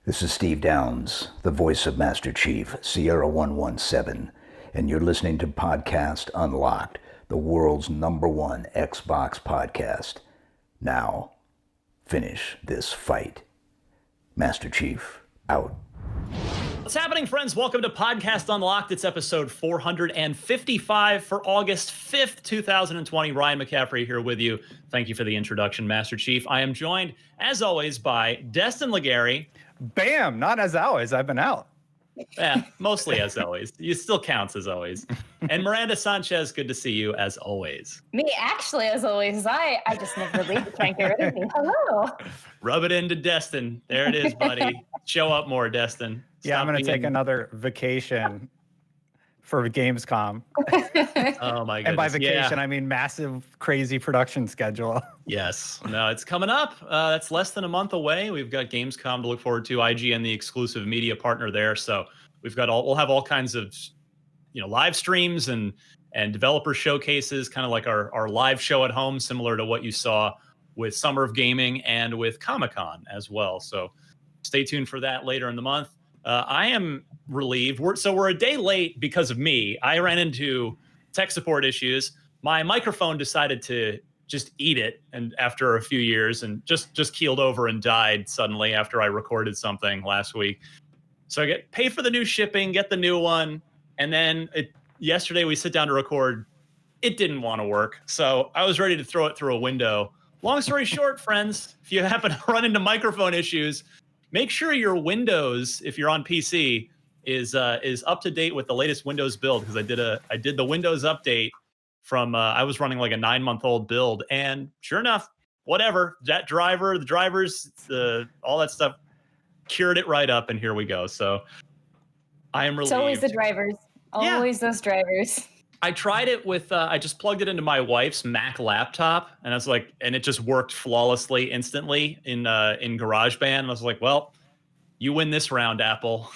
This is Steve Downs, the voice of Master Chief, Sierra 117, and you're listening to Podcast Unlocked, the world's #1 Xbox podcast. Now, finish this fight. Master Chief, out. What's happening, friends? Welcome to Podcast Unlocked. It's episode 455 for August 5th, 2020. Ryan McCaffrey here with you. Thank you for the introduction, Master Chief. I am joined, as always, by Destin Legary. Bam! Not as always. I've been out. Yeah, mostly as always. You still counts as always. And Miranda Sanchez, good to see you as always. Me, actually, as always. I just never leave to try and get rid of me. Hello. Rub it into Destin. There it is, buddy. Show up more, Destin. Yeah, I'm going to take another vacation for Gamescom. Oh, my goodness. And by vacation, I mean massive, crazy production schedule. Yes. No, it's coming up. That's less than a month away. We've got Gamescom to look forward to. IGN, the exclusive media partner there. So we'll have all kinds of, live streams and developer showcases, kind of like our live show at home, similar to what you saw with Summer of Gaming and with Comic-Con as well. So stay tuned for that later in the month. I am relieved. We're a day late because of me. I ran into tech support issues. My microphone decided to just eat it, and after a few years, and just keeled over and died suddenly after I recorded something last week. So I get pay for the new shipping, get the new one, and then yesterday we sit down to record. It didn't want to work, so I was ready to throw it through a window. Long story short, friends, if you happen to run into microphone issues, make sure your Windows, if you're on PC, is up to date with the latest Windows build, because I did the Windows update from I was running like a 9-month-old build, and sure enough, whatever, the drivers, all that stuff cured it right up, and here we go. So I am relieved. It's always the drivers. Always those drivers. I tried it with, I just plugged it into my wife's Mac laptop, and I was like, and it just worked flawlessly instantly in GarageBand. And I was like, well, you win this round, Apple.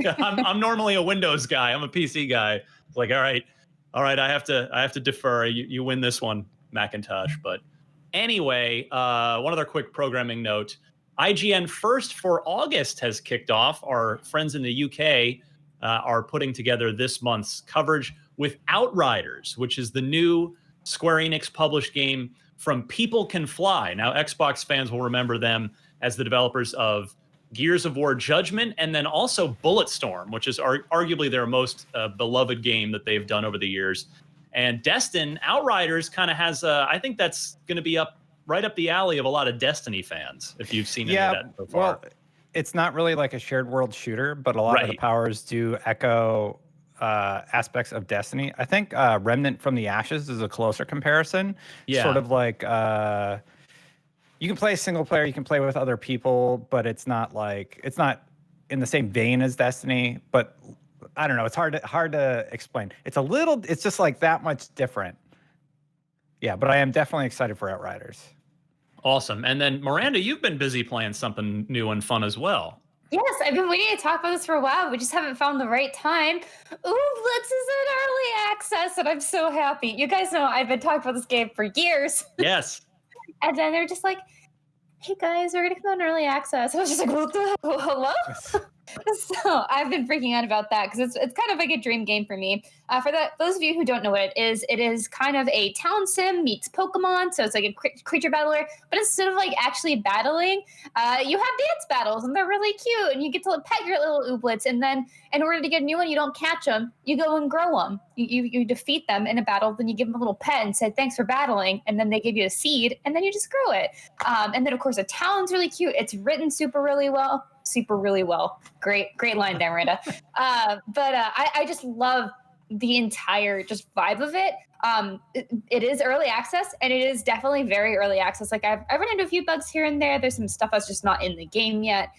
I'm normally a Windows guy. I'm a PC guy. It's like, all right, I have to defer. You win this one, Macintosh. But anyway, one other quick programming note. IGN First for August has kicked off. Our friends in the UK are putting together this month's coverage with Outriders, which is the new Square Enix published game from People Can Fly. Now, Xbox fans will remember them as the developers of Gears of War Judgment, and then also Bulletstorm, which is arguably their most beloved game that they've done over the years. And Destin, Outriders kind of has, I think that's going to be right up the alley of a lot of Destiny fans, if you've seen any of that so far. Well, it's not really like a shared world shooter, but a lot of the powers do echo aspects of Destiny. I think Remnant from the Ashes is a closer comparison. Yeah. Sort of like you can play single player, you can play with other people, but it's not in the same vein as Destiny. But I don't know, it's hard to explain. It's just like that much different. Yeah, but I am definitely excited for Outriders. Awesome. And then Miranda, you've been busy playing something new and fun as well. Yes, I've been waiting to talk about this for a while. We just haven't found the right time. Blitz is in early access, and I'm so happy. You guys know I've been talking about this game for years. Yes. And then they're just like, hey guys, we're going to come out in early access. I was just like, what the hell? Hello? So I've been freaking out about that because it's kind of like a dream game for me. For those of you who don't know what it is kind of a town sim meets Pokemon. So it's like a creature battler, but instead of like actually battling, you have dance battles, and they're really cute, and you get to pet your little ooblets. And then in order to get a new one, you don't catch them, you go and grow them. You defeat them in a battle, then you give them a little pet and say thanks for battling, and then they give you a seed, and then you just grow it. And then of course the town's really cute. It's written super really well. Great line there, Miranda. But I just love the entire just vibe of it. It is early access, and it is definitely very early access. Like I've run into a few bugs here and there. There's some stuff that's just not in the game yet.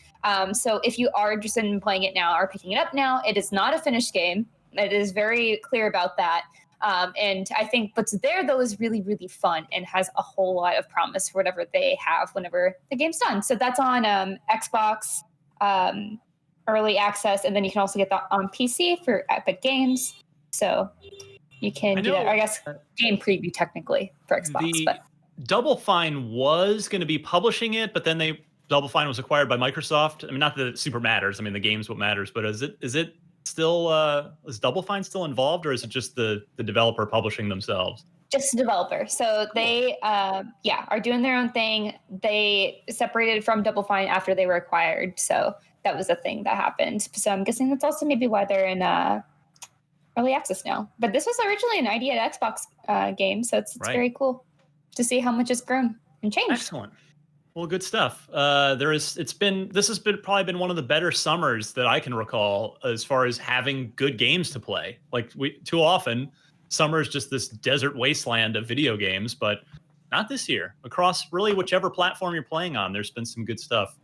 So if you are interested in playing it now or picking it up now, it is not a finished game. It is very clear about that. And I think what's there, though, is really, really fun and has a whole lot of promise for whatever they have whenever the game's done. So that's on Xbox early access, and then you can also get that on PC for Epic Games. So you can do that. I guess game preview technically for Xbox. But Double Fine was going to be publishing it, but then they Double Fine was acquired by Microsoft? I mean, not that it super matters. I mean, the game's what matters, but is it still is Double Fine still involved, or is it just the developer publishing themselves? Just a developer. So they, are doing their own thing. They separated from Double Fine after they were acquired. So that was a thing that happened. So I'm guessing that's also maybe why they're in early access now. But this was originally an idea at Xbox game, so it's Right. very cool to see how much it's grown and changed. Excellent. Well, good stuff. This has probably been one of the better summers that I can recall as far as having good games to play. Like too often, summer is just this desert wasteland of video games, but not this year. Across really whichever platform you're playing on, there's been some good stuff.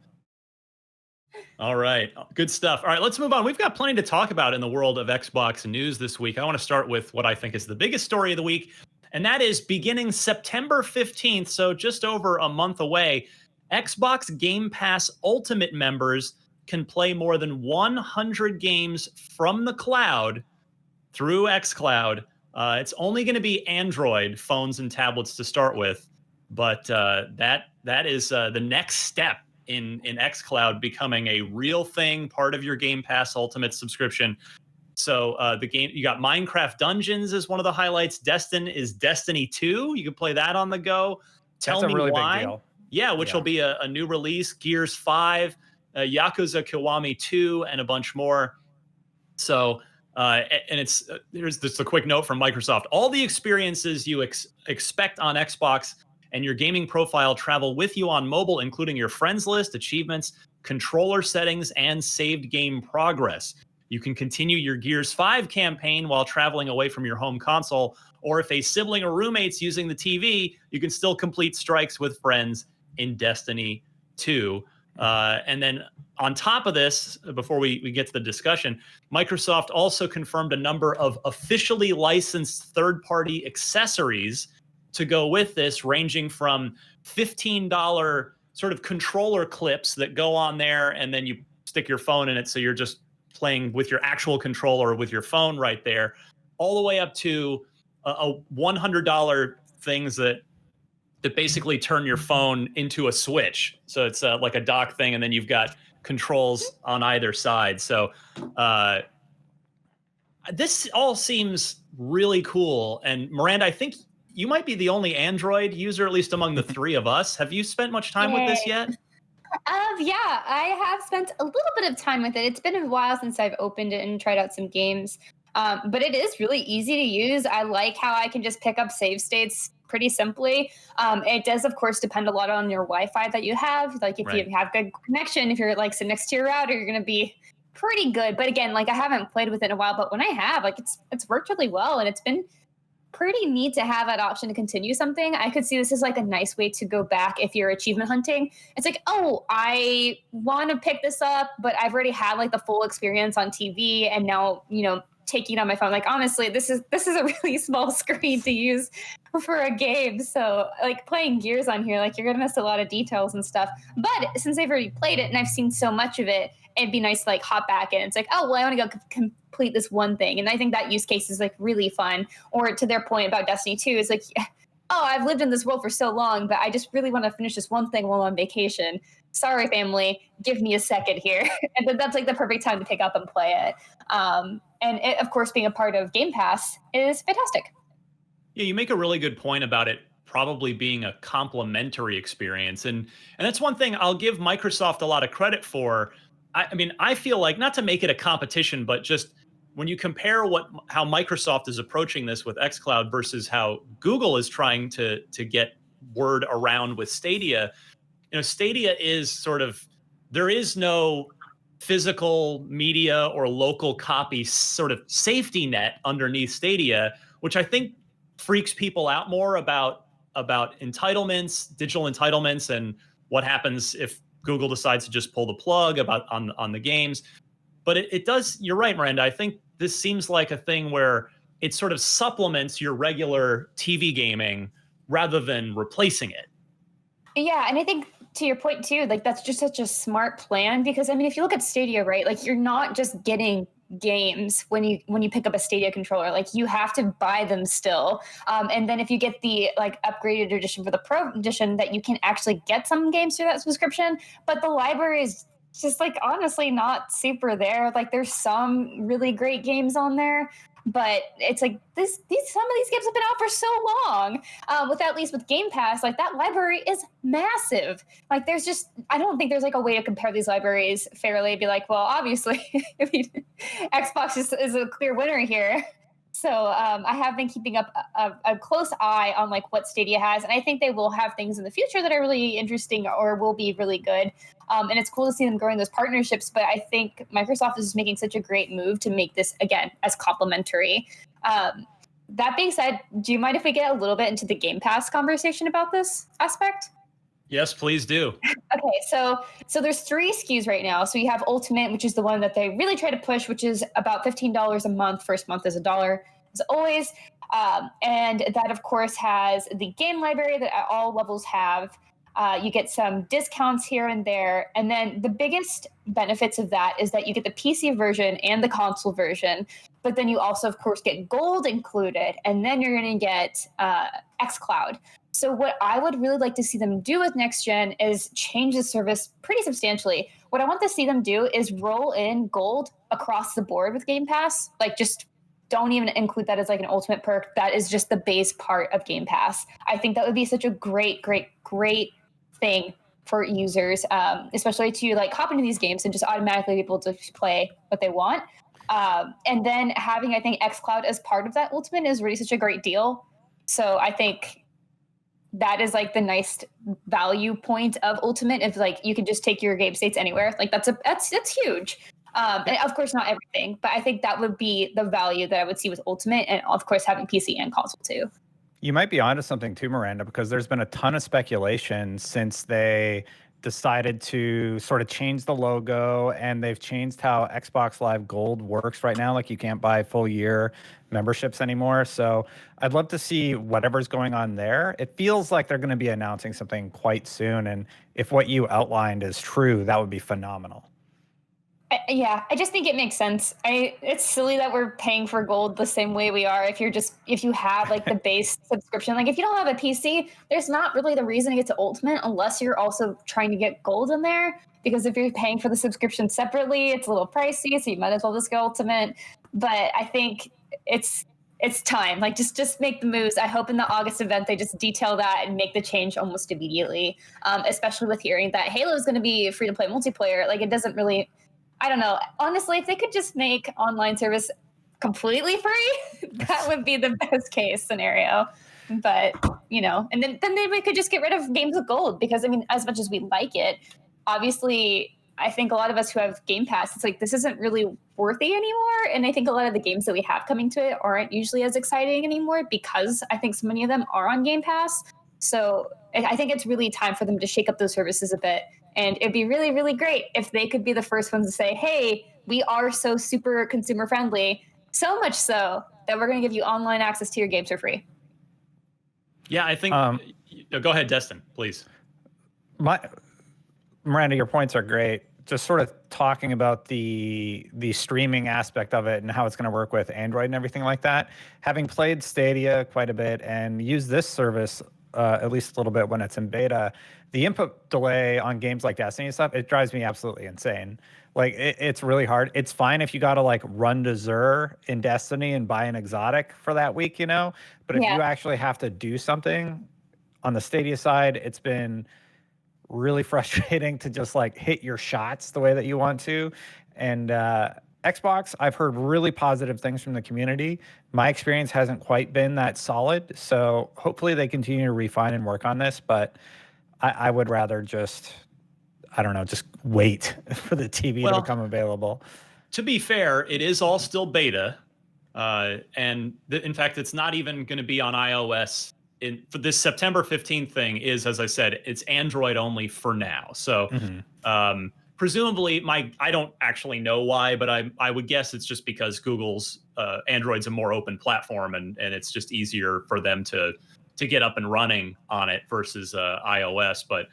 All right, good stuff. All right, let's move on. We've got plenty to talk about in the world of Xbox news this week. I want to start with what I think is the biggest story of the week, and that is beginning September 15th, so just over a month away, Xbox Game Pass Ultimate members can play more than 100 games from the cloud through xCloud. It's only going to be Android phones and tablets to start with, but that is the next step in xCloud becoming a real thing, part of your Game Pass Ultimate subscription. So the game, you got Minecraft Dungeons is one of the highlights. Destiny 2. You can play that on the go. Tell That's me a really why. big deal. Yeah, which will be a new release. Gears 5, Yakuza Kiwami 2, and a bunch more. So, and here's just a quick note from Microsoft. All the experiences you expect on Xbox and your gaming profile travel with you on mobile, including your friends list, achievements, controller settings, and saved game progress. You can continue your Gears 5 campaign while traveling away from your home console, or if a sibling or roommate's using the TV, you can still complete strikes with friends in Destiny 2. And then on top of this, before we get to the discussion, Microsoft also confirmed a number of officially licensed third-party accessories to go with this, ranging from $15 sort of controller clips that go on there, and then you stick your phone in it, so you're just playing with your actual controller with your phone right there, all the way up to a $100 things that basically turn your phone into a Switch. So it's like a dock thing, and then you've got controls on either side. So this all seems really cool. And Miranda, I think you might be the only Android user, at least among the three of us. Have you spent much time with this yet? Yeah, I have spent a little bit of time with it. It's been a while since I've opened it and tried out some games. But it is really easy to use. I like how I can just pick up save states pretty simply. It does, of course, depend a lot on your Wi-Fi that you have. Like if you have good connection, if you're like sitting next to your router, you're going to be pretty good. But again, like I haven't played with it in a while, but when I have, like it's worked really well, and it's been pretty neat to have that option to continue something. I could see this as like a nice way to go back if you're achievement hunting. It's like, oh, I want to pick this up, but I've already had like the full experience on TV, and now, taking it on my phone. Like, honestly, this is a really small screen to use for a game. So like playing Gears on here, like you're going to miss a lot of details and stuff. But since I've already played it and I've seen so much of it, it'd be nice to like hop back in. It's like, oh, well, I want to go complete this one thing. And I think that use case is like really fun. Or to their point about Destiny 2, it's like, oh, I've lived in this world for so long, but I just really want to finish this one thing while I'm on vacation. Sorry, family, give me a second here. And then that's like the perfect time to pick up and play it. And it, of course, being a part of Game Pass is fantastic. Yeah, you make a really good point about it probably being a complementary experience. And that's one thing I'll give Microsoft a lot of credit for. I mean, I feel like, not to make it a competition, but just when you compare how Microsoft is approaching this with xCloud versus how Google is trying to get word around with Stadia, Stadia is sort of, there is no physical media or local copy sort of safety net underneath Stadia, which I think freaks people out more about entitlements, digital entitlements, and what happens if Google decides to just pull the plug on the games. But it does, you're right, Miranda. I think this seems like a thing where it sort of supplements your regular TV gaming rather than replacing it. Yeah, and I think to your point too, like that's just such a smart plan, because I mean, if you look at Stadia, right, like you're not just getting games when you pick up a Stadia controller. Like you have to buy them still, and then if you get the like upgraded edition for the Pro edition, that you can actually get some games through that subscription. But the library is just like honestly not super there. Like there's some really great games on there, but it's like some of these games have been out for so long. With Game Pass, like that library is massive. Like I don't think there's like a way to compare these libraries fairly. Be like, well, obviously, Xbox is a clear winner here. So I have been keeping up a close eye on like what Stadia has, and I think they will have things in the future that are really interesting or will be really good. And it's cool to see them growing those partnerships. But I think Microsoft is making such a great move to make this again as complementary. That being said, do you mind if we get a little bit into the Game Pass conversation about this aspect? Yes, please do. Okay, so there's 3 SKUs right now. So you have Ultimate, which is the one that they really try to push, which is about $15 a month. First month is $1, as always. And that, of course, has the game library that all levels have. You get some discounts here and there. And then the biggest benefits of that is that you get the PC version and the console version. But then you also, of course, get gold included. And then you're going to get xCloud. So what I would really like to see them do with next gen is change the service pretty substantially. What I want to see them do is roll in gold across the board with Game Pass. Like just don't even include that as like an ultimate perk. That is just the base part of Game Pass. I think that would be such a great thing for users, especially to like hop into these games and just automatically be able to play what they want. And then having, I think, xCloud as part of that ultimate is really such a great deal. So I think that is like the nice value point of ultimate. If like you can just take your game states anywhere, like that's huge. And of course not everything, but I think that would be the value that I would see with ultimate, and of course having PC and console too. You might be onto something too, Miranda, because there's been a ton of speculation since they decided to sort of change the logo, and they've changed how Xbox Live Gold works right now. Like you can't buy full year memberships anymore. So I'd love to see whatever's going on there. It feels like they're going to be announcing something quite soon. And if what you outlined is true, that would be phenomenal. Yeah, I just think it makes sense. It's silly that we're paying for gold the same way we are if you have like the base subscription. Like if you don't have a PC, there's not really the reason to get to Ultimate unless you're also trying to get gold in there. Because if you're paying for the subscription separately, it's a little pricey, so you might as well just go Ultimate. But I think it's time. Like just make the moves. I hope in the August event they just detail that and make the change almost immediately. Especially with hearing that Halo is going to be free to play multiplayer. Like it doesn't really. I don't know. Honestly, if they could just make online service completely free, that would be the best case scenario. But, and then we could just get rid of games with gold because, I mean, as much as we like it, obviously, I think a lot of us who have Game Pass, it's like this isn't really worthy anymore. And I think a lot of the games that we have coming to it aren't usually as exciting anymore because I think so many of them are on Game Pass. So I think it's really time for them to shake up those services a bit. And it'd be really, really great if they could be the first ones to say, hey, we are so super consumer friendly, so much so that we're going to give you online access to your games for free. Yeah, I think. Go ahead, Destin, please. Miranda, your points are great. Just sort of talking about the streaming aspect of it and how it's going to work with Android and everything like that. Having played Stadia quite a bit and used this service at least a little bit when it's in beta, the input delay on games like Destiny and stuff, it drives me absolutely insane. Like it's really hard. It's fine if you got to like run to Zur in Destiny and buy an exotic for that week, but if you actually have to do something on the Stadia side, it's been really frustrating to just like hit your shots the way that you want to. And Xbox, I've heard really positive things from the community. My experience hasn't quite been that solid. So hopefully they continue to refine and work on this, but I would rather just wait for the TV to become available. To be fair, it is all still beta. And in fact, it's not even going to be on iOS. For this September 15th thing is, as I said, it's Android only for now. So presumably, I don't actually know why, but I would guess it's just because Google's Android's a more open platform, and it's just easier for them to get up and running on it versus iOS. But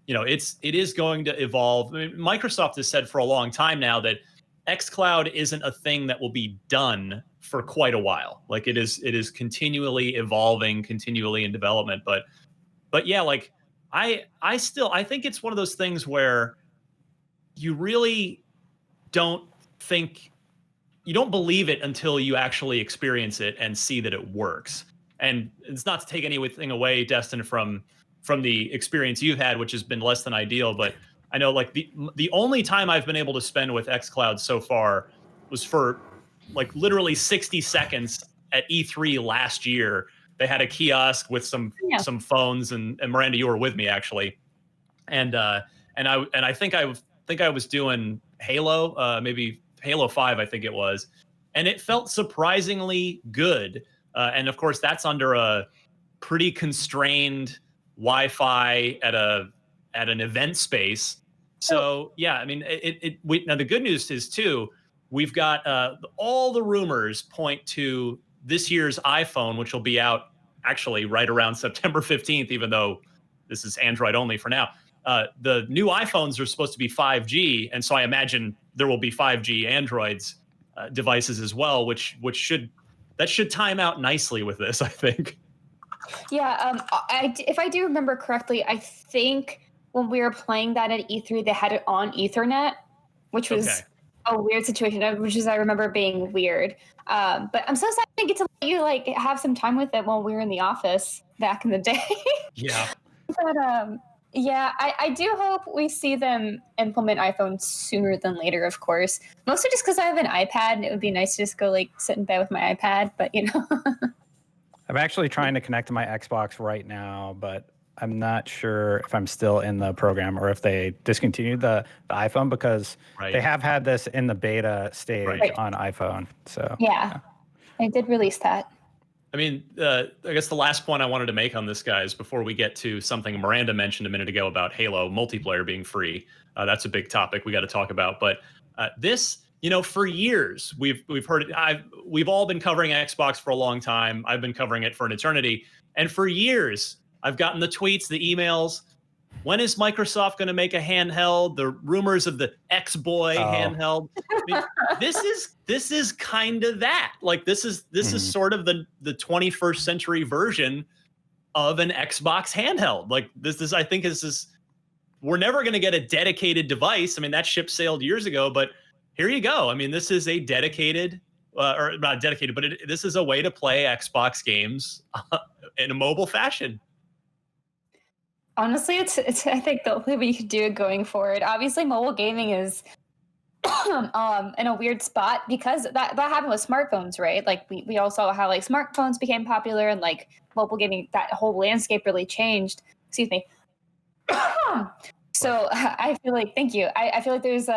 it is going to evolve. I mean, Microsoft has said for a long time now that xCloud isn't a thing that will be done for quite a while. Like it is continually evolving, continually in development. But yeah, like I think it's one of those things where you really don't think you don't believe it until you actually experience it and see that it works. And it's not to take anything away, Destin, from the experience you've had, which has been less than ideal. But I know like the only time I've been able to spend with xCloud so far was for like literally 60 seconds at E3 last year. They had a kiosk with some phones, and Miranda, you were with me actually, and I think I was doing Halo, maybe Halo 5, I think it was, and it felt surprisingly good. And of course, that's under a pretty constrained Wi-Fi at an event space. So yeah, I mean, now the good news is too, we've got all the rumors point to this year's iPhone, which will be out actually right around September 15th, even though this is Android only for now. The new iPhones are supposed to be 5G, and so I imagine there will be 5G Androids devices as well, which should time out nicely with this, I think. Yeah, if I do remember correctly, I think when we were playing that at E3, they had it on Ethernet, which was a weird situation, which is I remember being weird. But I'm so sad I didn't get to let you like have some time with it while we were in the office back in the day. Yeah. But yeah, I do hope we see them implement iPhone sooner than later, of course. Mostly just because I have an iPad and it would be nice to just go like sit in bed with my iPad, but you know. I'm actually trying to connect to my Xbox right now, but I'm not sure if I'm still in the program or if they discontinued the iPhone, because they have had this in the beta stage on iPhone. So yeah, I did release that. I mean, I guess the last point I wanted to make on this, guys, before we get to something Miranda mentioned a minute ago about Halo multiplayer being free. That's a big topic we got to talk about. But this, you know, for years we've heard it. We've all been covering Xbox for a long time. I've been covering it for an eternity, and for years I've gotten the tweets, the emails. When is Microsoft going to make a handheld? The rumors of the Xboy handheld. I mean, this is kind of that. Like this is sort of the 21st century version of an Xbox handheld. Like this I think is we're never going to get a dedicated device. I mean, that ship sailed years ago, but here you go. I mean, this is a dedicated or not dedicated, but this is a way to play Xbox games in a mobile fashion. Honestly, it's I think the only way you could do it going forward. Obviously, mobile gaming is in a weird spot because that happened with smartphones, right? Like we all saw how like smartphones became popular and like mobile gaming, that whole landscape really changed. Excuse me. So I feel like, thank you. I feel like there's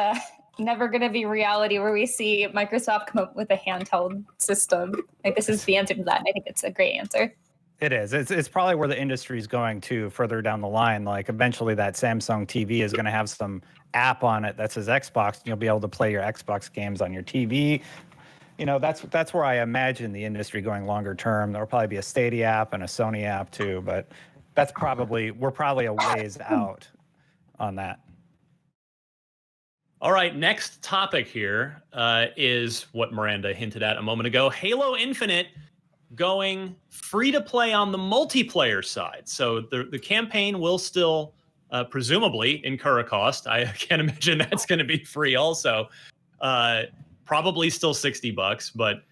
never going to be reality where we see Microsoft come up with a handheld system. Like this is the answer to that. And I think it's a great answer. It is. It's probably where the industry is going to further down the line. Like eventually that Samsung TV is going to have some app on it that says Xbox, and you'll be able to play your Xbox games on your TV. You know, that's where I imagine the industry going longer term. There'll probably be a Stadia app and a Sony app too, but we're probably a ways out on that. All right, next topic here is what Miranda hinted at a moment ago. Halo Infinite going free to play on the multiplayer side. So the campaign will still presumably incur a cost. I can't imagine that's going to be free also. Probably still $60, but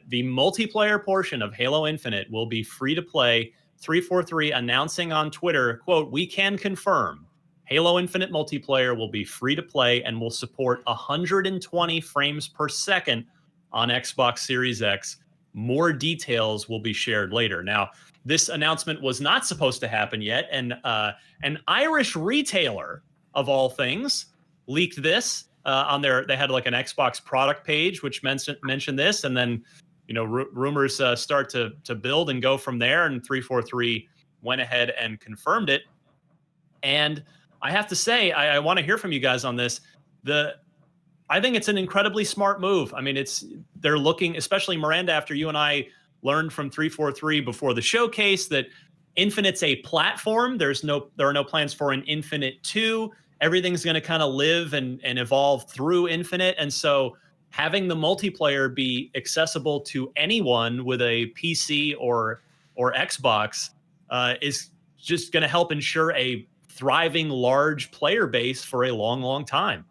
the multiplayer portion of Halo Infinite will be free to play. 343 announcing on Twitter, quote, "We can confirm Halo Infinite multiplayer will be free to play and will support 120 frames per second on Xbox Series X. More details will be shared later." Now, this announcement was not supposed to happen yet, and an Irish retailer, of all things, leaked this on their. They had like an Xbox product page which mentioned this, and then rumors start to build and go from there. And 343 went ahead and confirmed it. And I have to say, I want to hear from you guys on this. I think it's an incredibly smart move. I mean, they're looking, especially Miranda, after you and I learned from 343 before the showcase that Infinite's a platform. There are no plans for an Infinite 2. everything's going to kind of live and evolve through Infinite. And so having the multiplayer be accessible to anyone with a PC or Xbox is just going to help ensure a thriving large player base for a long, long time.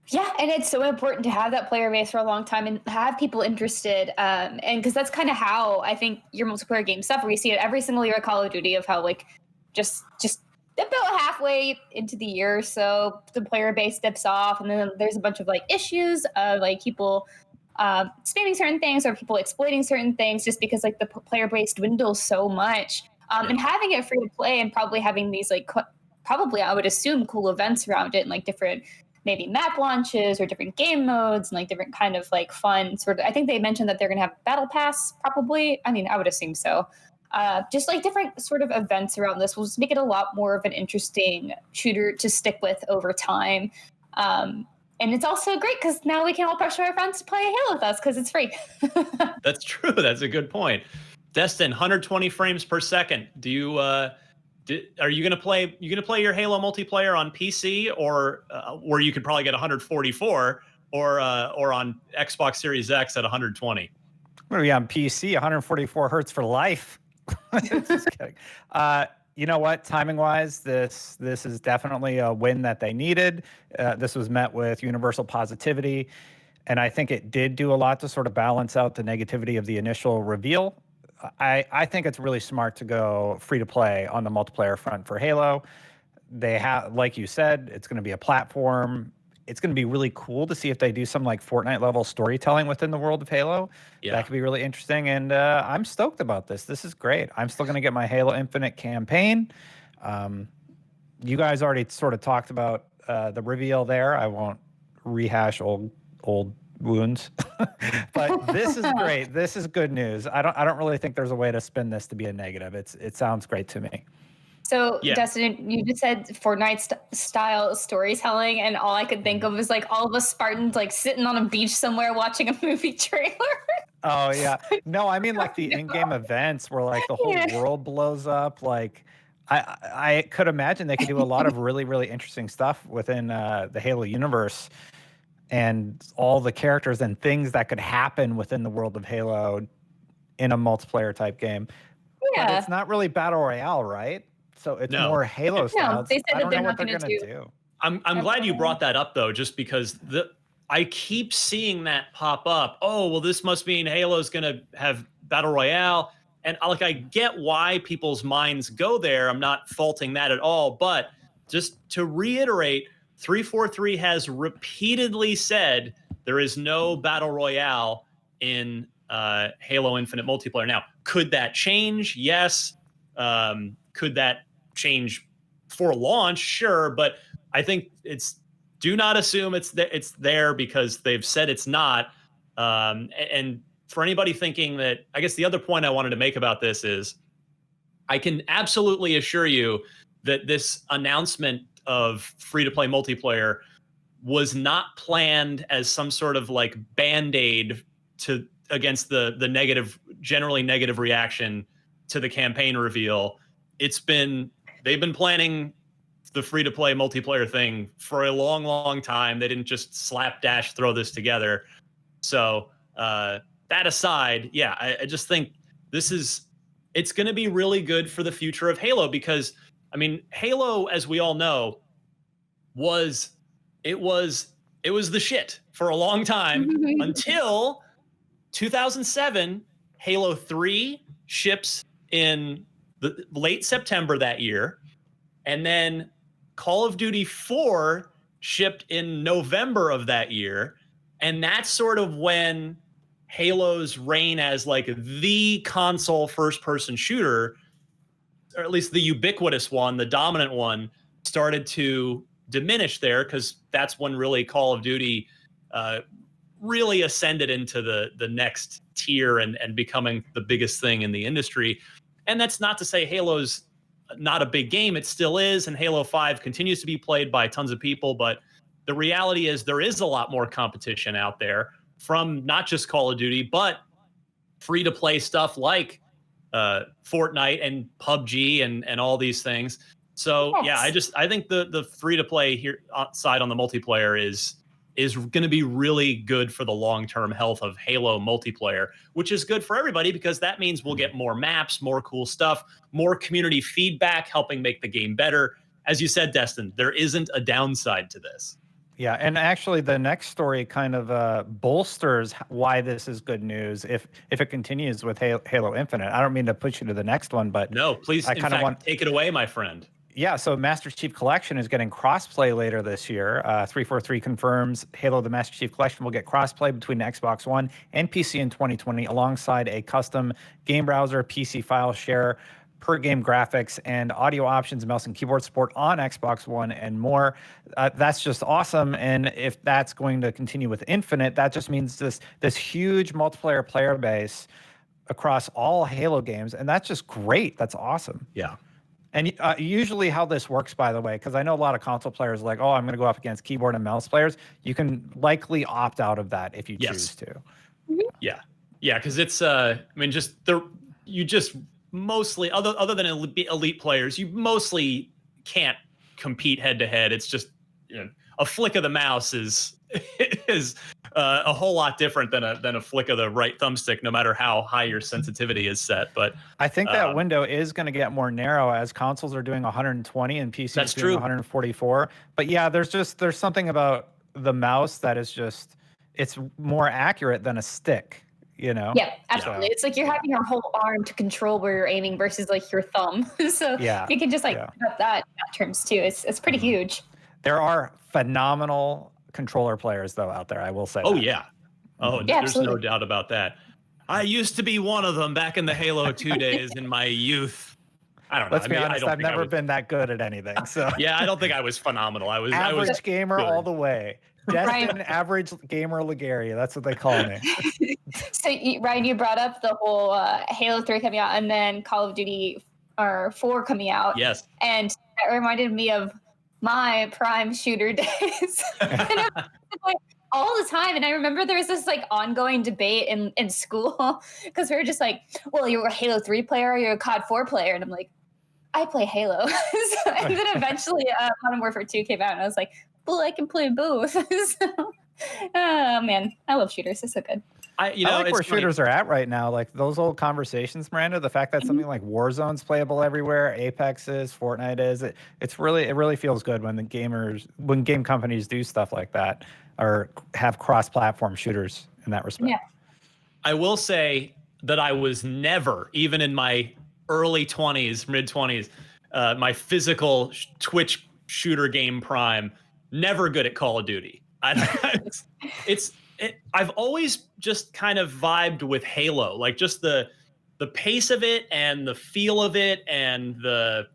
Yeah, and it's so important to have that player base for a long time and have people interested. And because that's kind of how I think your multiplayer games suffer. We see it every single year at Call of Duty of how like just about halfway into the year or so, the player base dips off, and then there's a bunch of like issues of like people spamming certain things or people exploiting certain things just because like the player base dwindles so much. And having it free to play and probably having these like probably I would assume cool events around it and like different maybe map launches or different game modes and like different kind of like fun sort of. I think they mentioned that they're going to have battle pass probably. I mean, I would assume so. Just like different sort of events around this will just make it a lot more of an interesting shooter to stick with over time. And it's also great because now we can all pressure our friends to play Halo with us because it's free. That's true. That's a good point. Destin, 120 frames per second. Do you are you gonna play your Halo multiplayer on PC or where you could probably get 144 or on Xbox Series X at 120? I'm gonna be on PC, 144 hertz for life. Just kidding. You know what? Timing wise, this is definitely a win that they needed. This was met with universal positivity, and I think it did do a lot to sort of balance out the negativity of the initial reveal. I think it's really smart to go free to play on the multiplayer front for Halo. They have, like you said, it's going to be a platform. It's going to be really cool to see if they do some like Fortnite level storytelling within the world of Halo. Yeah. That could be really interesting. And I'm stoked about this. This is great. I'm still going to get my Halo Infinite campaign. You guys already sort of talked about the reveal there. I won't rehash old wounds, but this is great. This is good news. I don't really think there's a way to spin this to be a negative. It sounds great to me. So, yeah. Dustin, you just said Fortnite style storytelling, and all I could think of was like all of us Spartans like sitting on a beach somewhere watching a movie trailer. Oh yeah, no, I mean like the in-game events where like the whole world blows up. Like, I could imagine they could do a lot of really, really interesting stuff within the Halo universe. And all the characters and things that could happen within the world of Halo in a multiplayer type game. Yeah. But it's not really Battle Royale, right? So it's more Halo style. No, they said that they're not going to do. I'm glad you brought that up, though, just because I keep seeing that pop up. Oh, well, this must mean Halo's going to have Battle Royale. And I get why people's minds go there. I'm not faulting that at all. But just to reiterate, 343 has repeatedly said there is no Battle Royale in Halo Infinite multiplayer. Now, could that change? Yes. Could that change for launch? Sure. But I think do not assume it's there because they've said it's not. And for anybody thinking that, I guess the other point I wanted to make about this is I can absolutely assure you that this announcement of free-to-play multiplayer was not planned as some sort of like band-aid against the generally negative reaction to the campaign reveal. They've been planning the free-to-play multiplayer thing for a long, long time. They didn't just slapdash throw this together. So that aside, yeah, I just think it's going to be really good for the future of Halo because I mean, Halo, as we all know, was the shit for a long time until 2007. Halo 3 ships in the late September that year, and then Call of Duty 4 shipped in November of that year, and that's sort of when Halo's reign as like the console first-person shooter, or at least the ubiquitous one, the dominant one, started to diminish there because that's when really Call of Duty really ascended into the next tier and becoming the biggest thing in the industry. And that's not to say Halo's not a big game. It still is. And Halo 5 continues to be played by tons of people. But the reality is there is a lot more competition out there from not just Call of Duty, but free-to-play stuff like Fortnite and PUBG and all these things. So yeah, Yes. I think the free to play here side on the multiplayer is going to be really good for the long term health of Halo multiplayer, which is good for everybody because that means we'll get more maps, more cool stuff, more community feedback, helping make the game better. As you said, Destin, there isn't a downside to this. Yeah, and actually, the next story kind of bolsters why this is good news if it continues with Halo Infinite. I don't mean to push you to the next one, but No, please, I in kind of fact, want. take it away, my friend. Yeah, so Master Chief Collection is getting crossplay later this year. 343 confirms Halo: The Master Chief Collection will get crossplay between Xbox One and PC in 2020, alongside a custom game browser, PC file share, per game graphics, and audio options, mouse and keyboard support on Xbox One, and more. That's just awesome. And if that's going to continue with Infinite, that just means this huge multiplayer player base across all Halo games, and that's just great. That's awesome. Yeah. And usually how this works, by the way, because I know a lot of console players are like, oh, I'm going to go up against keyboard and mouse players. You can likely opt out of that if you choose to. Yeah. Yeah, because it's, I mean, you just mostly, other than elite players, you mostly can't compete head to head. It's just, a flick of the mouse is a whole lot different than a flick of the right thumbstick, no matter how high your sensitivity is set. But I think that window is going to get more narrow as consoles are doing 120 and PC is doing 144. But yeah, there's something about the mouse that is just, it's more accurate than a stick. Yeah, absolutely. It's like you're having your whole arm to control where you're aiming versus like your thumb. So you can just put that in terms too. It's pretty huge. There are phenomenal controller players though out there, I will say. Oh that. yeah. Oh, Yeah, there's absolutely. no doubt about that. I used to be one of them back in the Halo 2 days in my youth. I don't know. Let's be honest, I've never been that good at anything. So yeah, I don't think I was phenomenal. I was average gamer good. all the way. Destin, average gamer Ligari. That's what they call me. So, Ryan, you brought up the whole Halo 3 coming out and then Call of Duty 4 coming out. Yes. And that reminded me of my prime shooter days. And like, all the time. And I remember there was this like ongoing debate in school because we were just like, well, you're a Halo 3 player or you're a COD 4 player. And I'm like, I play Halo. And then eventually Modern Warfare 2 came out and I was like, well, I can play both. So, oh man, I love shooters. It's so good. I like where shooters are at right now. Like those old conversations, Miranda, the fact that something like Warzone's playable everywhere, Apex is, Fortnite is, it really feels good when game companies do stuff like that or have cross-platform shooters in that respect. Yeah. I will say that I was never, even in my early 20s, mid 20s, my physical Twitch shooter game prime, never good at Call of Duty. I've always just kind of vibed with Halo, like just the pace of it and the feel of it and the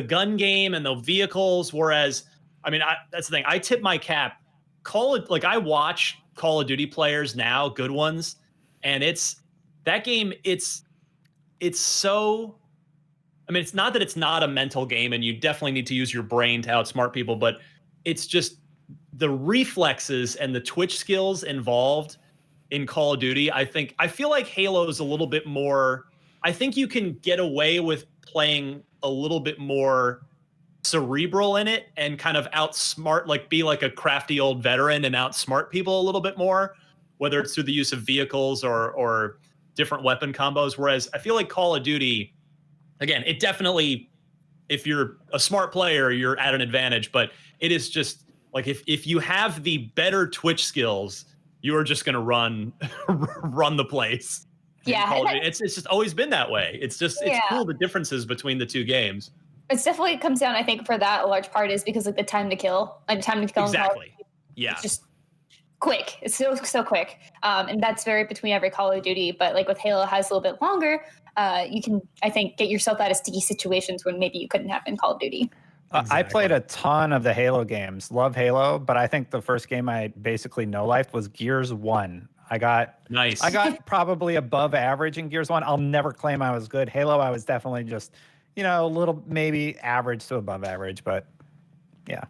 gun game and the vehicles. Whereas, I mean, that's the thing. I tip my cap. I watch Call of Duty players now, good ones, and that game. It's so. I mean, it's not that it's not a mental game, and you definitely need to use your brain to outsmart people, but it's just the reflexes and the twitch skills involved in Call of Duty. I feel like Halo is a little bit more. I think you can get away with playing a little bit more cerebral in it and kind of outsmart, like be like a crafty old veteran and outsmart people a little bit more, whether it's through the use of vehicles or different weapon combos. Whereas I feel like Call of Duty, again, it definitely, if you're a smart player, you're at an advantage, but it is just like if you have the better Twitch skills, you are just going to run the place. Yeah. It's just always been that way. It's cool, the differences between the two games. It's definitely comes down, I think, for that a large part is because like the time to kill. Exactly. Yeah. It's just quick. It's so quick. And that's very between every Call of Duty. But like with Halo, it has a little bit longer. You can, I think, get yourself out of sticky situations when maybe you couldn't have in Call of Duty. Exactly. I played a ton of the Halo games. Love Halo, but I think the first game I basically no-lifed was Gears 1. I got probably above average in Gears 1. I'll never claim I was good. Halo, I was definitely just, a little maybe average to above average, but yeah.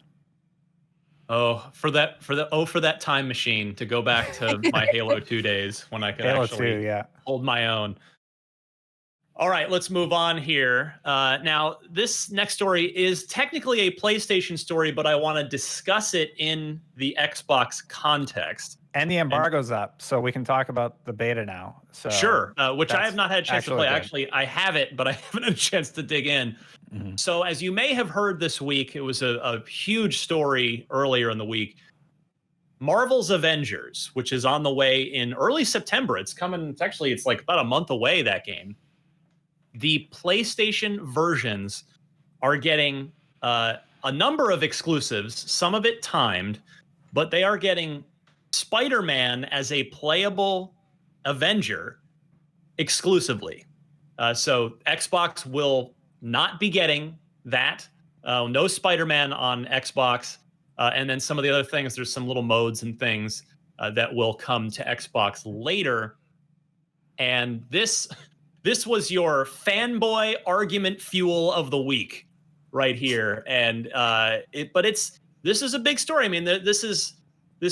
For that time machine to go back to my Halo 2 days when I could Halo actually 2, hold my own. All right, let's move on here. Now, this next story is technically a PlayStation story, but I want to discuss it in the Xbox context. And the embargo's up, so we can talk about the beta now. So Sure, which I have not had a chance to play. good. Actually, I have it, but I haven't had a chance to dig in. So, as you may have heard this week, it was a huge story earlier in the week. Marvel's Avengers, which is on the way in early September. It's coming. It's like about a month away, that game. The PlayStation versions are getting a number of exclusives, some of it timed, but they are getting Spider-Man as a playable Avenger exclusively. So Xbox will not be getting that. No Spider-Man on Xbox. And then some of the other things, there's some little modes and things that will come to Xbox later. And this was your fanboy argument fuel of the week right here. And this is a big story. I mean, this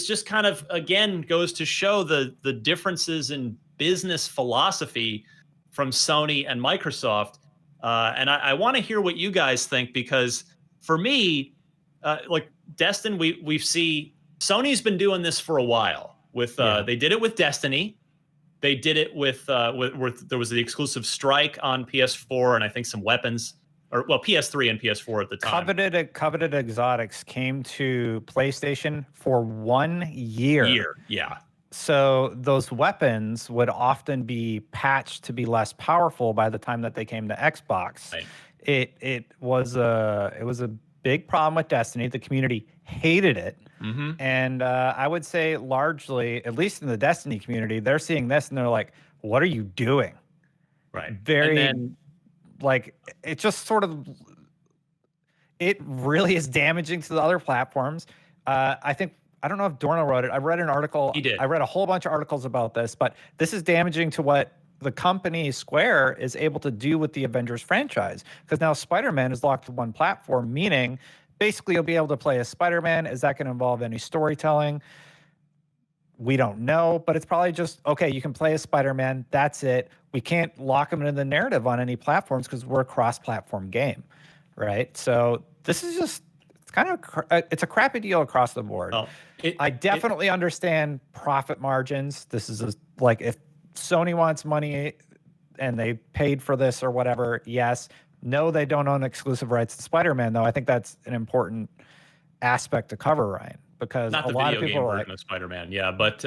just kind of, again, goes to show the differences in business philosophy from Sony and Microsoft. And I want to hear what you guys think, because for me, like Destin, we see Sony's been doing this for a while. They did it with Destiny. They did it with there was the exclusive Strike on PS4 and I think some weapons, or well, PS3 and PS4 at the time. Coveted Exotics came to PlayStation for 1 year. Yeah. So those weapons would often be patched to be less powerful by the time that they came to Xbox. Right. It was a big problem with Destiny. The community hated it. And I would say largely, at least in the Destiny community, they're seeing this and they're like, what are you doing? Right. Like, it just sort of, it really is damaging to the other platforms. I don't know if Dorno wrote it. I read an article. He did. I read a whole bunch of articles about this, but this is damaging to what the company Square is able to do with the Avengers franchise. Because now Spider-Man is locked to one platform, meaning basically you'll be able to play as Spider-Man. Is that going to involve any storytelling? We don't know, but it's probably just, okay, you can play as Spider-Man. That's it. We can't lock them into the narrative on any platforms because we're a cross-platform game, right? So this is just, it's a crappy deal across the board. Oh, I definitely understand profit margins. This is like, if Sony wants money and they paid for this or whatever, yes. No, they don't own exclusive rights to Spider-Man, though. I think that's an important aspect to cover, Ryan, because not a the lot video of people game are version like, of Spider-Man, yeah, but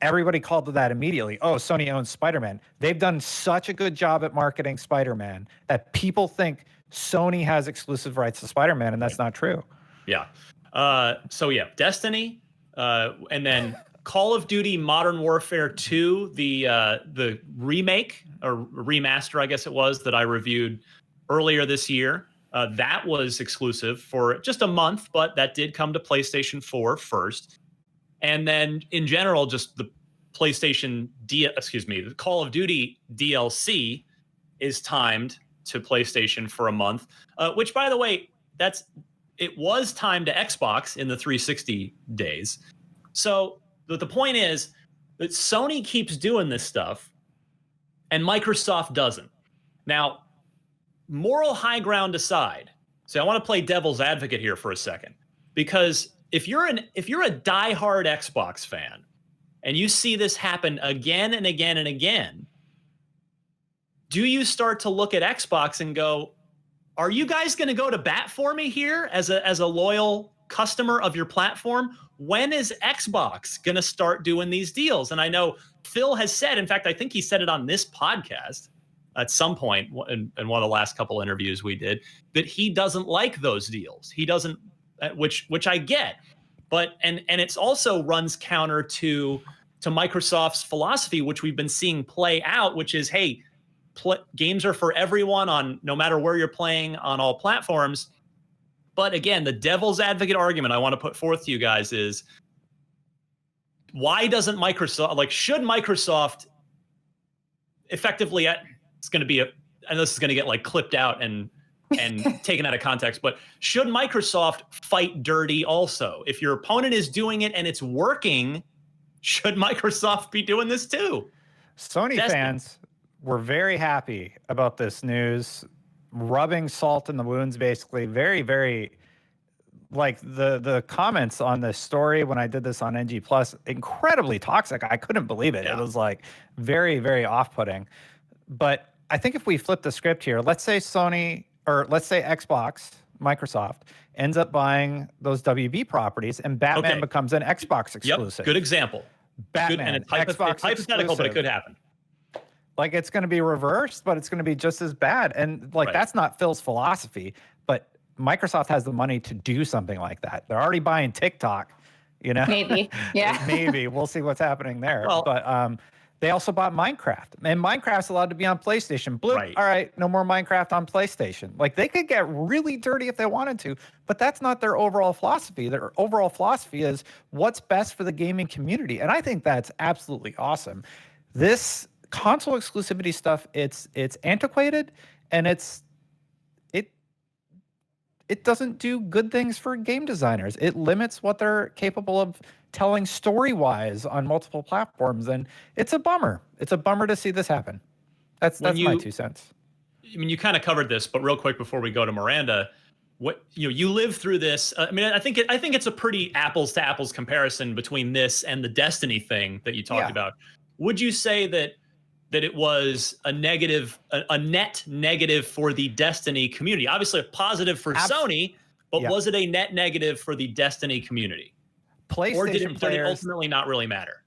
everybody called to that immediately. Oh, Sony owns Spider-Man. They've done such a good job at marketing Spider-Man that people think Sony has exclusive rights to Spider-Man, and that's not true. Yeah. So yeah, Destiny, and then Call of Duty Modern Warfare 2, the remake or remaster, I guess it was, that I reviewed earlier this year. That was exclusive for just a month, but that did come to PlayStation 4 first. And then in general, just the the Call of Duty DLC is timed to PlayStation for a month, which, by the way, it was timed to Xbox in the 360 days. So the point is that Sony keeps doing this stuff and Microsoft doesn't. Now, moral high ground aside, so I want to play devil's advocate here for a second, because if you're a diehard Xbox fan and you see this happen again and again and again, do you start to look at Xbox and go, are you guys going to go to bat for me here as a loyal customer of your platform? When is Xbox going to start doing these deals? And I know Phil has said, in fact, I think he said it on this podcast at some point in one of the last couple interviews we did, that he doesn't like those deals. He doesn't, which I get, but and it's also runs counter to Microsoft's philosophy, which we've been seeing play out, which is, hey, games are for everyone on no matter where you're playing on all platforms. But again, the devil's advocate argument I want to put forth to you guys is, why doesn't Microsoft, should Microsoft effectively, it's going to be and this is going to get clipped out and taken out of context, but should Microsoft fight dirty also? If your opponent is doing it and it's working, should Microsoft be doing this too? Sony fans we're very happy about this news. Rubbing salt in the wounds, basically. Very, very, like the comments on this story when I did this on NG Plus, incredibly toxic. I couldn't believe it. It was like very, very off-putting. But I think if we flip the script here, let's say Sony, or let's say Xbox, Microsoft, ends up buying those WB properties and Batman becomes an Xbox exclusive. Yep, good example. Batman, good, and it's Xbox hypothetical, exclusive. but it could happen. Like, it's going to be reversed, but it's going to be just as bad. And like, that's not Phil's philosophy, but Microsoft has the money to do something like that. They're already buying TikTok, you know? Maybe, yeah. Maybe. We'll see what's happening there. Well, but they also bought Minecraft. And Minecraft's allowed to be on PlayStation. Blue, all right, no more Minecraft on PlayStation. Like, they could get really dirty if they wanted to, but that's not their overall philosophy. Their overall philosophy is what's best for the gaming community. And I think that's absolutely awesome. This console exclusivity stuff, it's antiquated, and it doesn't do good things for game designers. It limits what they're capable of telling story-wise on multiple platforms, and it's a bummer. It's a bummer to see this happen. That's my 2 cents. I mean, you kind of covered this, but real quick before we go to Miranda, you lived through this. I mean, I think it's a pretty apples to apples comparison between this and the Destiny thing that you talked about. Would you say that it was a net negative for the Destiny community? Obviously a positive for Sony, but was it a net negative for the Destiny community? PlayStation or did it players ultimately not really matter?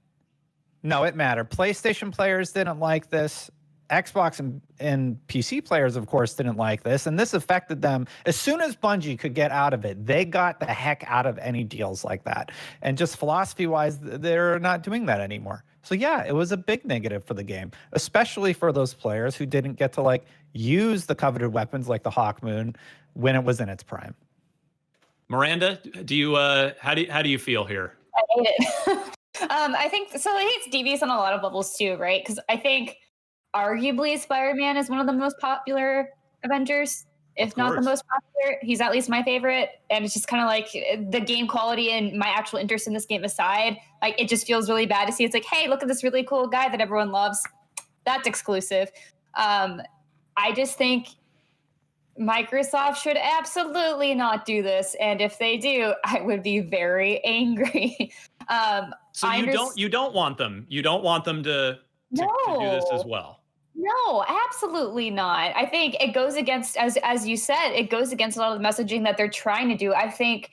No, it mattered. PlayStation players didn't like this. Xbox and PC players, of course, didn't like this. And this affected them. As soon as Bungie could get out of it, they got the heck out of any deals like that. And just philosophy-wise, they're not doing that anymore. So yeah, it was a big negative for the game, especially for those players who didn't get to like use the coveted weapons like the Hawk Moon when it was in its prime. Miranda, do you how do you feel here? I hate it. I think so. I think it's devious on a lot of levels too, right? Because I think arguably Spider-Man is one of the most popular Avengers, if not the most popular. He's at least my favorite, and it's just kind of like the game quality and my actual interest in this game aside, like it just feels really bad to see. It's like, hey, look at this really cool guy that everyone loves. That's exclusive. I just think Microsoft should absolutely not do this, and if they do, I would be very angry. So you don't want them to do this as well. No, absolutely not. I think it goes against, as you said, it goes against a lot of the messaging that they're trying to do. I think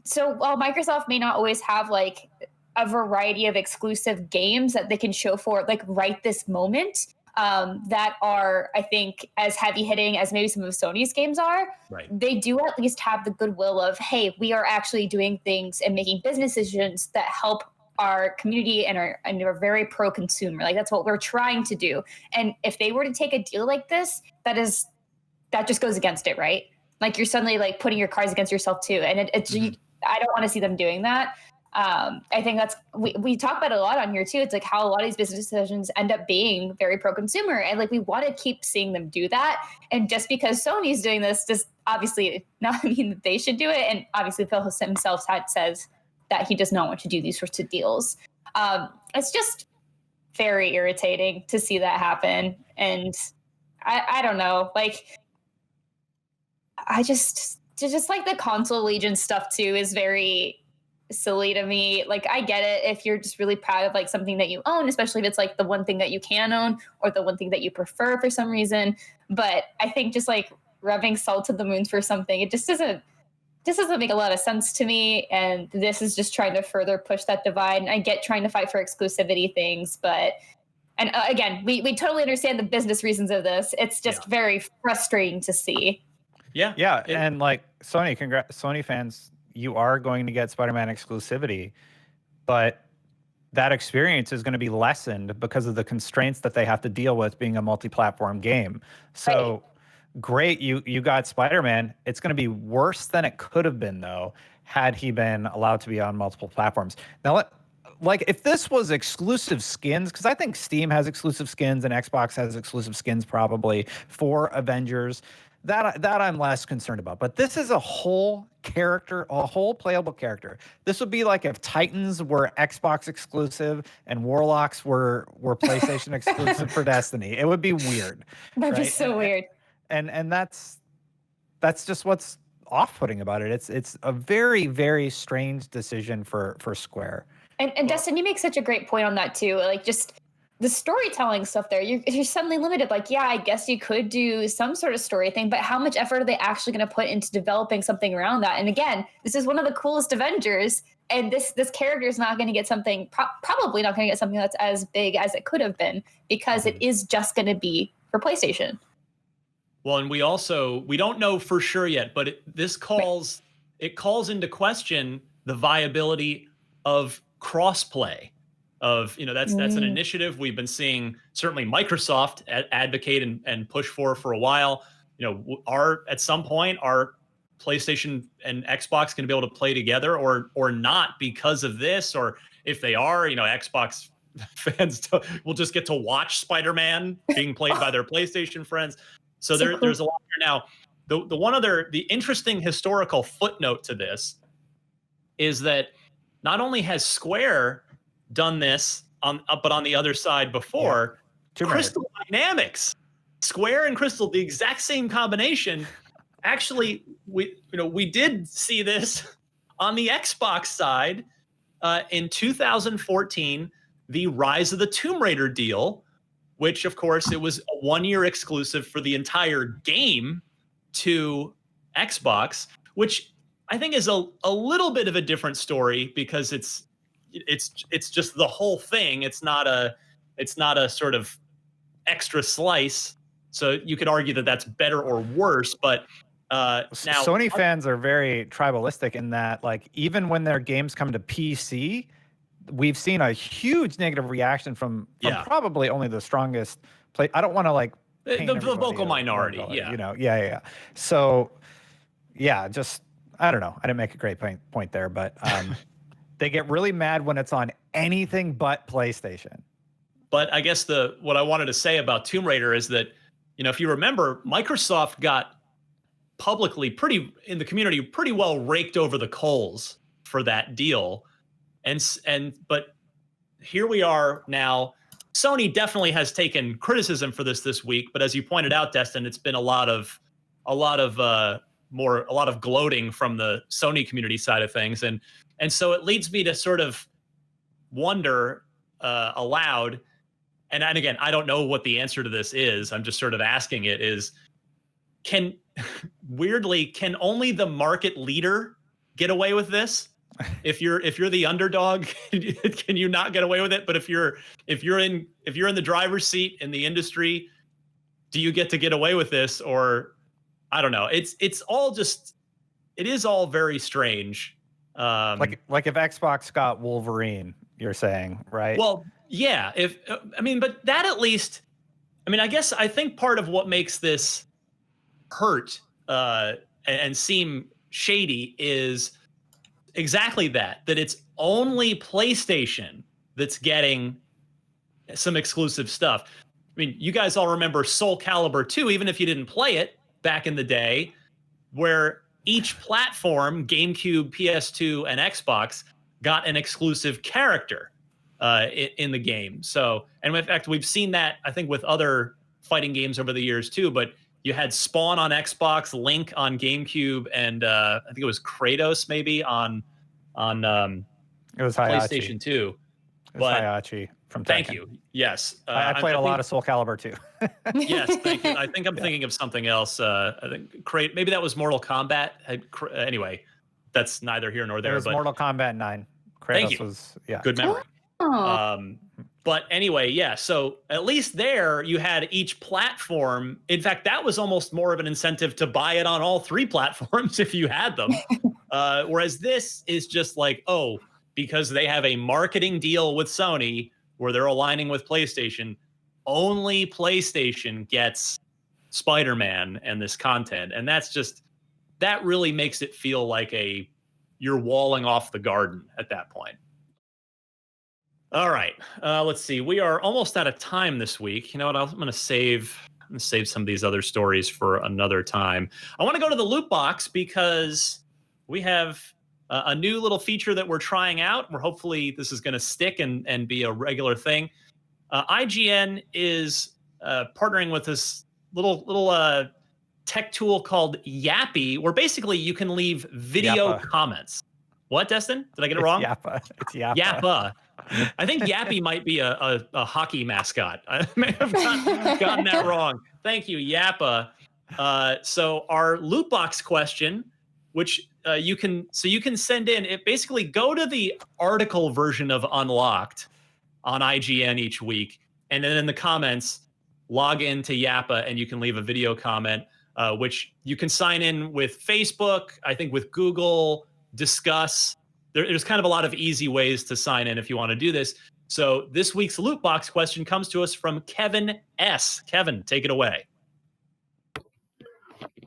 so. While Microsoft may not always have like a variety of exclusive games that they can show for like right this moment, that are, I think, as heavy hitting as maybe some of Sony's games are, they do at least have the goodwill of, hey, we are actually doing things and making business decisions that help our community and are very pro-consumer. Like that's what we're trying to do. And if they were to take a deal like this, that just goes against it, right? Like you're suddenly like putting your cards against yourself too. And I don't want to see them doing that. I think that's, we talk about it a lot on here too. It's like how a lot of these business decisions end up being very pro-consumer, and like we want to keep seeing them do that. And just because Sony's doing this does obviously not mean that they should do it. And obviously Phil himself says that he does not want to do these sorts of deals. It's just very irritating to see that happen. And I don't know, like just like the console allegiance stuff too is very silly to me. Like I get it if you're just really proud of like something that you own, especially if it's like the one thing that you can own or the one thing that you prefer for some reason. But I think just like rubbing salt to the wounds for something, it just doesn't make a lot of sense to me. And this is just trying to further push that divide. And I get trying to fight for exclusivity things, but again, we totally understand the business reasons of this. It's just very frustrating to see. Yeah. And like Sony fans, you are going to get Spider-Man exclusivity, but that experience is going to be lessened because of the constraints that they have to deal with being a multi-platform game. So great, you got Spider-Man. It's going to be worse than it could have been, though, had he been allowed to be on multiple platforms. Now, like if this was exclusive skins, because I think Steam has exclusive skins and Xbox has exclusive skins probably for Avengers, that I'm less concerned about. But this is a whole character, a whole playable character. This would be like if Titans were Xbox exclusive and Warlocks were PlayStation exclusive for Destiny. It would be weird. That'd be right? so weird. And that's just what's off-putting about it. It's a very, very strange decision for Square. And Dustin, you make such a great point on that too. Like just the storytelling stuff there, you're suddenly limited. Like, yeah, I guess you could do some sort of story thing, but how much effort are they actually going to put into developing something around that? And again, this is one of the coolest Avengers, and this character is not going to get something, probably not going to get something that's as big as it could have been, because it is just going to be for PlayStation. Well, and we don't know for sure yet, but it calls into question the viability of crossplay. Of that's an initiative we've been seeing, certainly Microsoft advocate and push for a while. At some point are PlayStation and Xbox going to be able to play together or not because of this? Or if they are, Xbox fans will just get to watch Spider-Man being played by their PlayStation friends. So there's a lot here. Now, the interesting historical footnote to this is that not only has Square done this but on the other side before, Crystal Dynamics, Square and Crystal, the exact same combination. Actually, we did see this on the Xbox side in 2014, the Rise of the Tomb Raider deal, which of course it was a 1-year exclusive for the entire game to Xbox, which I think is a little bit of a different story because it's just the whole thing. It's not a sort of extra slice. So you could argue that that's better or worse, but now Sony fans are very tribalistic in that, like, even when their games come to PC, we've seen a huge negative reaction from probably only the strongest play. I don't want to like the vocal minority. Yeah. So just, I don't know. I didn't make a great point there, but they get really mad when it's on anything but PlayStation. But I guess what I wanted to say about Tomb Raider is that, if you remember, Microsoft got publicly in the community pretty well raked over the coals for that deal. But here we are now. Sony definitely has taken criticism for this week, but as you pointed out, Destin, it's been a lot of gloating from the Sony community side of things. And so it leads me to sort of wonder aloud, and again, I don't know what the answer to this is. I'm just sort of asking it is, can only the market leader get away with this? If you're the underdog, can you not get away with it? But if you're in the driver's seat in the industry, do you get away with this? Or I don't know. It is all very strange. Like if Xbox got Wolverine, you're saying, right? Well, yeah. But that at least, I think part of what makes this hurt and seem shady is exactly that it's only PlayStation that's getting some exclusive stuff. You guys all remember Soul Calibur 2, even if you didn't play it back in the day, where each platform, GameCube, PS2, and Xbox, got an exclusive character in the game. So, and in fact, we've seen that, I think, with other fighting games over the years too, but you had Spawn on Xbox, Link on GameCube, and I think it was Kratos maybe on it was PlayStation 2. It was Hayachi from Tekken. Thank you. Yes. I played a lot of Soul Calibur 2. Yes, thank you. I think I'm thinking of something else. I think maybe that was Mortal Kombat. Anyway, that's neither here nor there. It was Mortal Kombat 9. Kratos was good memory. But anyway, yeah. So at least there you had each platform. In fact, that was almost more of an incentive to buy it on all 3 platforms if you had them. Whereas this is just like, because they have a marketing deal with Sony where they're aligning with PlayStation, only PlayStation gets Spider-Man and this content. And that really makes it feel like you're walling off the garden at that point. All right, let's see. We are almost out of time this week. You know what? I'm going to save gonna save some of these other stories for another time. I want to go to the loot box because we have a new little feature that we're trying out. Where hopefully this is going to stick and be a regular thing. IGN is partnering with this little tech tool called Yappy, where basically you can leave video Yappa. comments. What, Destin? Did I get it It's wrong? Yappa. It's Yappa. Yappa. I think Yappy might be a hockey mascot. I may have gotten that wrong. Thank you, Yappa. So our loot box question, which you can send in. It basically go to the article version of Unlocked on IGN each week, and then in the comments, log into Yappa, and you can leave a video comment, which you can sign in with Facebook, I think with Google, Discuss. There's kind of a lot of easy ways to sign in if you want to do this. So this week's loot box question comes to us from Kevin S. Kevin, take it away.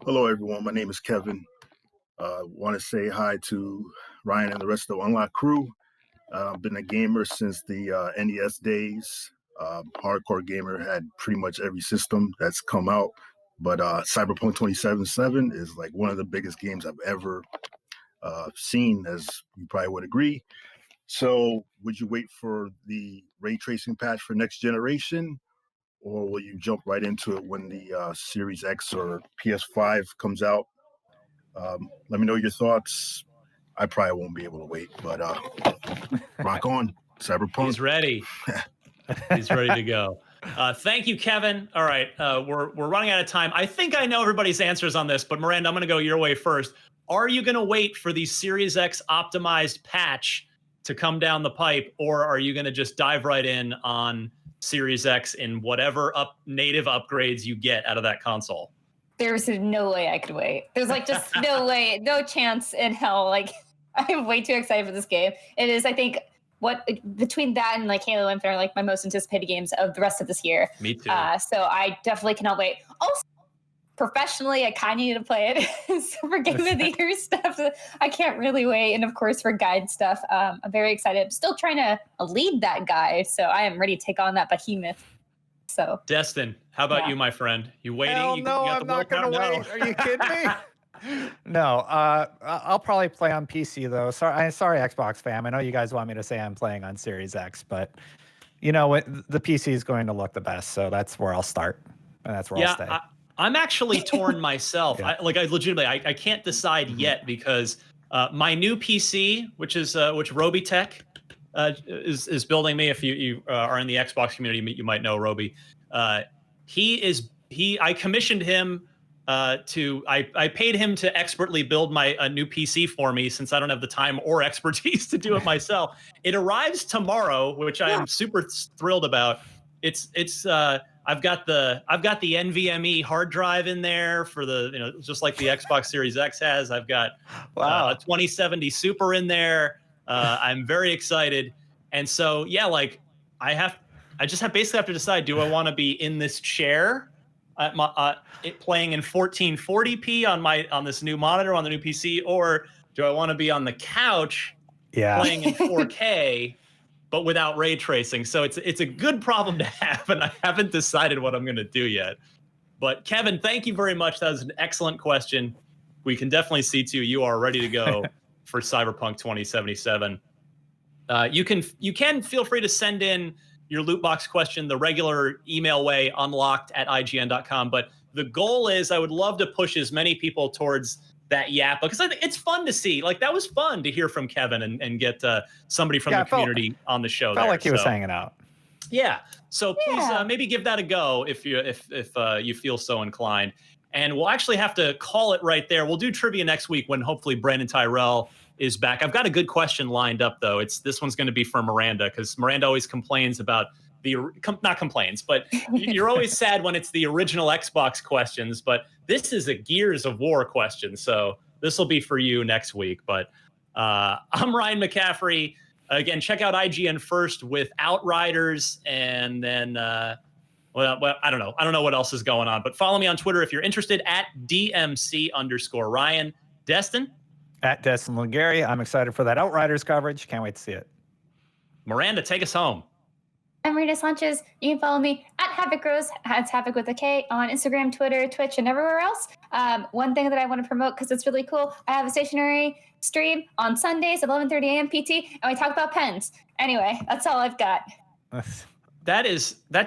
Hello, everyone. My name is Kevin. Want to say hi to Ryan and the rest of the Unlock crew. I've been a gamer since the NES days. Hardcore gamer, had pretty much every system that's come out. But Cyberpunk 2077 is like one of the biggest games I've ever seen, as you probably would agree. So would you wait for the ray tracing patch for next generation, or will you jump right into it when the Series X or PS5 comes out? Let me know your thoughts. I probably won't be able to wait, but rock on, Cyberpunk. He's ready. He's ready to go. Thank you, Kevin. All right, we're running out of time. I think I know everybody's answers on this, but Miranda, I'm going to go your way first. Are you going to wait for the Series X optimized patch to come down the pipe, or are you going to just dive right in on Series X in whatever native upgrades you get out of that console? There's no way I could wait. There's like just no way, no chance in hell. Like, I'm way too excited for this game. It is, I think, what between that and like Halo Infinite are like my most anticipated games of the rest of this year. Me too. So I definitely cannot wait. Also, professionally, I kind of need to play it. So for Game of the Year stuff, I can't really wait. And of course, for guide stuff, I'm very excited. I'm still trying to lead that guide, so I am ready to take on that behemoth. So, Destin, how about you, my friend? You waiting? Hell you no, got I'm the not going to willpower? wait. Are you kidding me? No, I'll probably play on PC though. Sorry, Xbox fam. I know you guys want me to say I'm playing on Series X, but you know what? The PC is going to look the best, so that's where I'll start, and that's where I'll stay. I'm actually torn myself. Yeah. I legitimately, I can't decide yet because my new PC, which Robitech is building me. If you are in the Xbox community, you might know Roby. I commissioned him I paid him to expertly build a new PC for me, since I don't have the time or expertise to do it myself. It arrives tomorrow, which I am super thrilled about. I've got the NVMe hard drive in there for just like the Xbox Series X has. I've got a 2070 Super in there. I'm very excited. And so, yeah, like I just basically have to decide, do I want to be in this chair playing in 1440p on this new monitor on the new PC, or do I want to be on the couch playing in 4K but without ray tracing? So it's a good problem to have, and I haven't decided what I'm going to do yet. But Kevin, thank you very much. That was an excellent question. We can definitely see too you are ready to go for Cyberpunk 2077. You can feel free to send in your loot box question the regular email way, unlocked@ign.com. But the goal is, I would love to push as many people towards that Yappa, because I think it's fun to see. Like, that was fun to hear from Kevin and get somebody from the community on the show. Felt like he was hanging out. Yeah. So please maybe give that a go if you feel so inclined. And we'll actually have to call it right there. We'll do trivia next week when hopefully Brandon Tyrell is back. I've got a good question lined up, though. This one's going to be for Miranda, because Miranda always complains about not complains, but you're always sad when it's the original Xbox questions. But this is a Gears of War question, so this will be for you next week. But I'm Ryan McCaffrey. Again, check out IGN first with Outriders, and then well, I don't know. I don't know what else is going on, but follow me on Twitter if you're interested at DMC_Ryan. Destin? At Destin Ligari. I'm excited for that Outriders coverage. Can't wait to see it. Miranda, take us home. I'm Rita Sanchez. You can follow me at Havoc Rose, that's Havoc with a K, on Instagram, Twitter, Twitch, and everywhere else. One thing that I want to promote, because it's really cool, I have a stationary stream on Sundays at 11:30 a.m. PT, and we talk about pens. Anyway, that's all I've got. That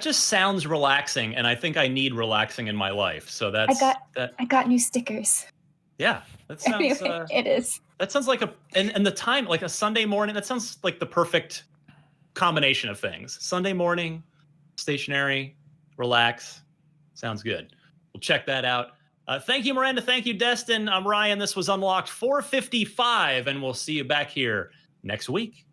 just sounds relaxing, and I think I need relaxing in my life. So I got new stickers. Yeah, that sounds. Anyway, it is. That sounds like and the time, like a Sunday morning. That sounds like the perfect combination of things. Sunday morning, stationary, relax. Sounds good. We'll check that out. Thank you, Miranda. Thank you, Destin. I'm Ryan. This was Unlocked 455, and we'll see you back here next week.